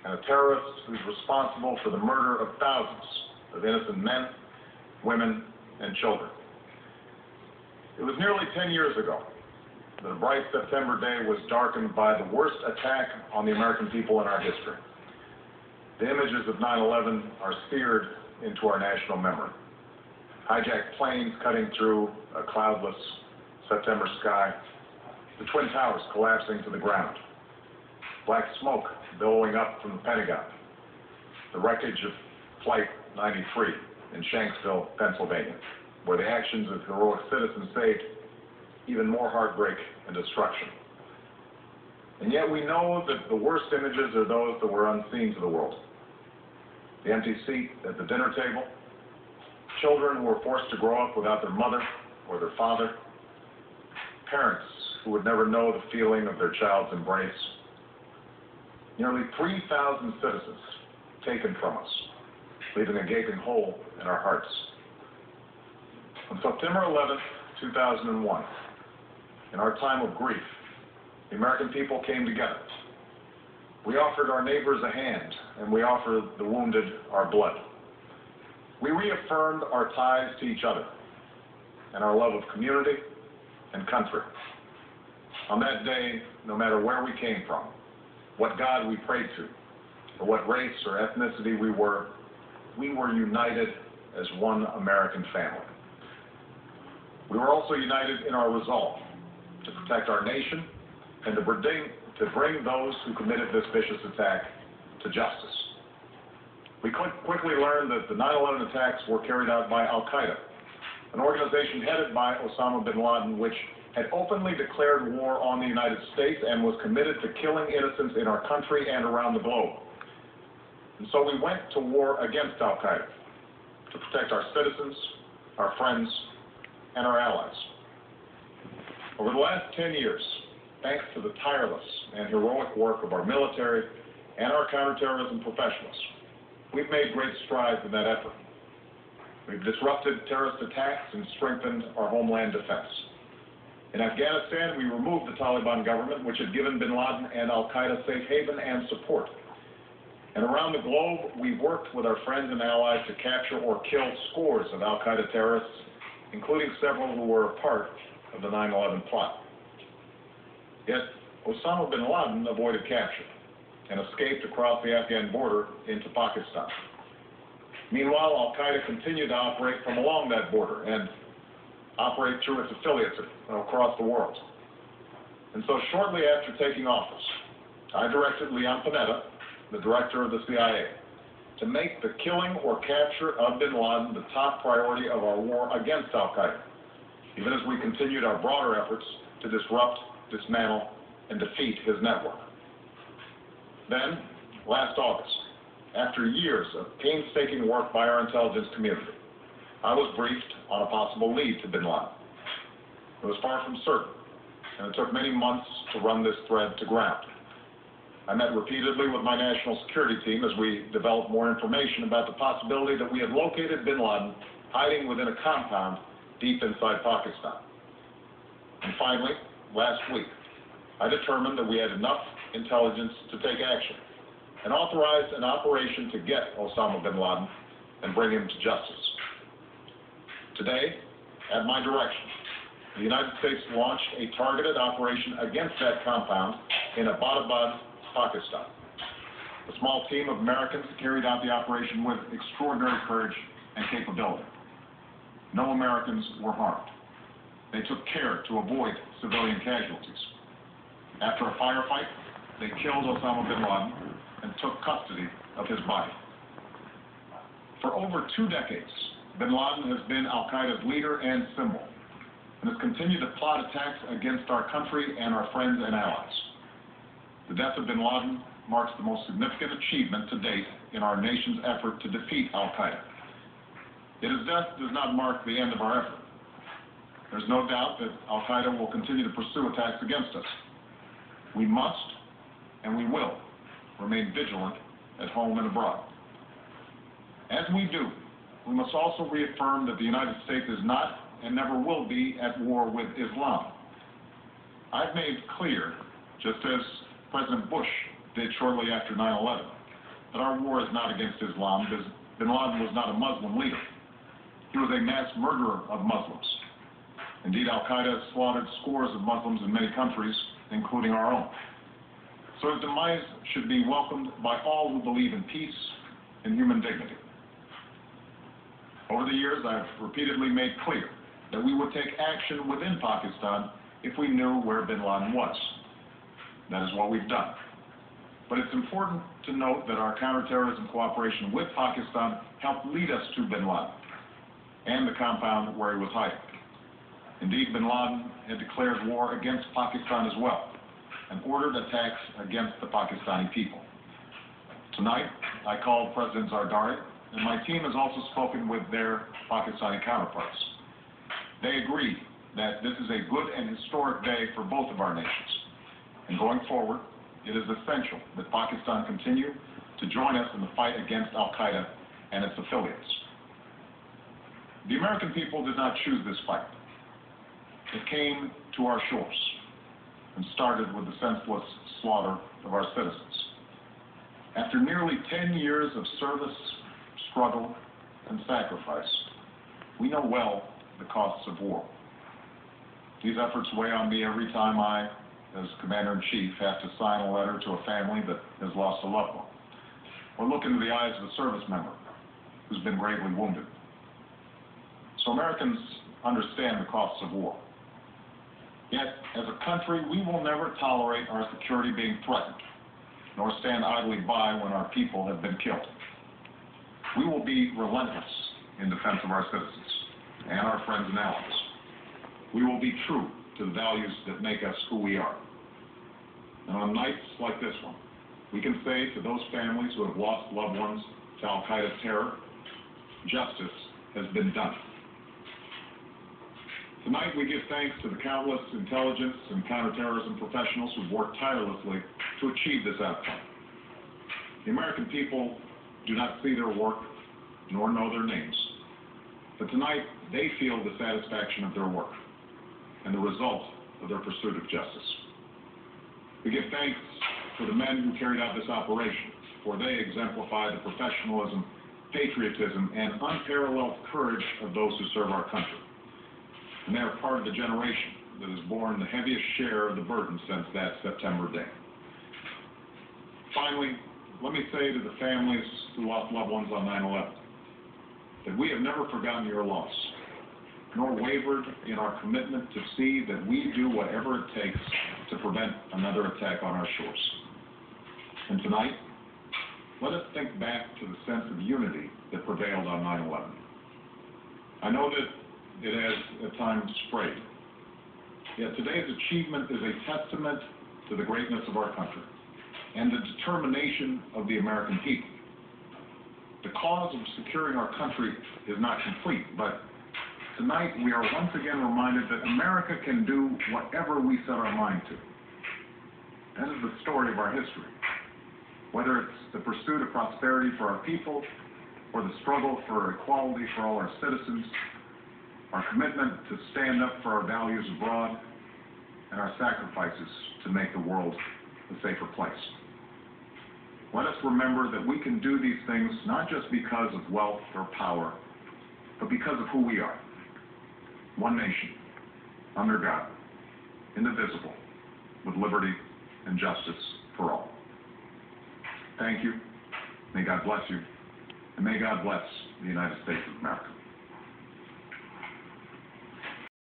and a terrorist who's responsible for the murder of thousands of innocent men, women, and children. It was nearly 10 years ago that a bright September day was darkened by the worst attack on the American people in our history. The images of 9/11 are seared into our national memory. Hijacked planes cutting through a cloudless September sky, the Twin Towers collapsing to the ground, black smoke billowing up from the Pentagon, the wreckage of Flight 93 in Shanksville, Pennsylvania, where the actions of heroic citizens saved even more heartbreak and destruction. And yet we know that the worst images are those that were unseen to the world. The empty seat at the dinner table, children who were forced to grow up without their mother or their father, parents who would never know the feeling of their child's embrace. Nearly 3,000 citizens taken from us, leaving a gaping hole in our hearts. On September 11th, 2001, in our time of grief, the American people came together. We offered our neighbors a hand, and we offered the wounded our blood. We reaffirmed our ties to each other and our love of community and country. On that day, no matter where we came from, what God we prayed to, or what race or ethnicity we were united as one American family. We were also united in our resolve to protect our nation and to bring those who committed this vicious attack to justice. We quickly learned that the 9/11 attacks were carried out by Al-Qaeda, an organization headed by Osama Bin Laden, which had openly declared war on the United States and was committed to killing innocents in our country and around the globe. And so we went to war against Al-Qaeda to protect our citizens, our friends, and our allies. Over the last 10 years, thanks to the tireless and heroic work of our military and our counterterrorism professionals, we've made great strides in that effort. We've disrupted terrorist attacks and strengthened our homeland defense. In Afghanistan, we removed the Taliban government, which had given bin Laden and Al-Qaeda safe haven and support. And around the globe, we've worked with our friends and allies to capture or kill scores of Al-Qaeda terrorists, including several who were a part of the 9/11 plot. Yet, Osama bin Laden avoided capture and escaped across the Afghan border into Pakistan. Meanwhile, Al-Qaeda continued to operate from along that border and operate through its affiliates across the world. And so shortly after taking office, I directed Leon Panetta, the director of the CIA, to make the killing or capture of bin Laden the top priority of our war against Al-Qaeda, even as we continued our broader efforts to disrupt, dismantle, and defeat his network. Then, last August, after years of painstaking work by our intelligence community, I was briefed on a possible lead to bin Laden. It was far from certain, and it took many months to run this thread to ground. I met repeatedly with my national security team as we developed more information about the possibility that we had located bin Laden hiding within a compound deep inside Pakistan. And finally, last week, I determined that we had enough intelligence to take action and authorized an operation to get Osama bin Laden and bring him to justice. Today, at my direction, the United States launched a targeted operation against that compound in Abbottabad, Pakistan. A small team of Americans carried out the operation with extraordinary courage and capability. No Americans were harmed. They took care to avoid civilian casualties. After a firefight, they killed Osama bin Laden and took custody of his body. For over 2 decades, bin Laden has been Al-Qaeda's leader and symbol, and has continued to plot attacks against our country and our friends and allies. The death of bin Laden marks the most significant achievement to date in our nation's effort to defeat Al-Qaeda. Yet his death does not mark the end of our effort. There's no doubt that Al-Qaeda will continue to pursue attacks against us. We must, and we will, remain vigilant at home and abroad. As we do, we must also reaffirm that the United States is not and never will be at war with Islam. I've made clear, just as President Bush did shortly after 9/11, that our war is not against Islam, because Bin Laden was not a Muslim leader. He was a mass murderer of Muslims. Indeed, Al-Qaeda has slaughtered scores of Muslims in many countries, including our own. So his demise should be welcomed by all who believe in peace and human dignity. Over the years, I've repeatedly made clear that we would take action within Pakistan if we knew where Bin Laden was. That is what we've done. But it's important to note that our counterterrorism cooperation with Pakistan helped lead us to Bin Laden and the compound where he was hiding. Indeed, Bin Laden had declared war against Pakistan as well and ordered attacks against the Pakistani people. Tonight, I called President Zardari, and my team has also spoken with their Pakistani counterparts. They agree that this is a good and historic day for both of our nations. And going forward, it is essential that Pakistan continue to join us in the fight against Al-Qaeda and its affiliates. The American people did not choose this fight. It came to our shores and started with the senseless slaughter of our citizens. After nearly 10 years of service, struggle, and sacrifice, we know well the costs of war. These efforts weigh on me every time I, as Commander-in-Chief, have to sign a letter to a family that has lost a loved one, or look into the eyes of a service member who's been gravely wounded. So Americans understand the costs of war. Yet, as a country, we will never tolerate our security being threatened, nor stand idly by when our people have been killed. We will be relentless in defense of our citizens and our friends and allies. We will be true to the values that make us who we are. And on nights like this one, we can say to those families who have lost loved ones to Al-Qaeda's terror, justice has been done. Tonight, we give thanks to the countless intelligence and counterterrorism professionals who've worked tirelessly to achieve this outcome. The American people do not see their work nor know their names, but tonight they feel the satisfaction of their work and the result of their pursuit of justice. We give thanks for the men who carried out this operation, for they exemplify the professionalism, patriotism, and unparalleled courage of those who serve our country. And they are part of the generation that has borne the heaviest share of the burden since that September day. Finally, let me say to the families who lost loved ones on 9/11 that we have never forgotten your loss, nor wavered in our commitment to see that we do whatever it takes to prevent another attack on our shores. And tonight, let us think back to the sense of unity that prevailed on 9/11. I know that it has at times frayed. Yet today's achievement is a testament to the greatness of our country and the determination of the American people. The cause of securing our country is not complete, but tonight we are once again reminded that America can do whatever we set our mind to. That is the story of our history. Whether it's the pursuit of prosperity for our people or the struggle for equality for all our citizens, our commitment to stand up for our values abroad, and our sacrifices to make the world a safer place. Let us remember that we can do these things not just because of wealth or power, but because of who we are. One nation, under God, indivisible, with liberty and justice for all. Thank you. May God bless you. And may God bless the United States of America.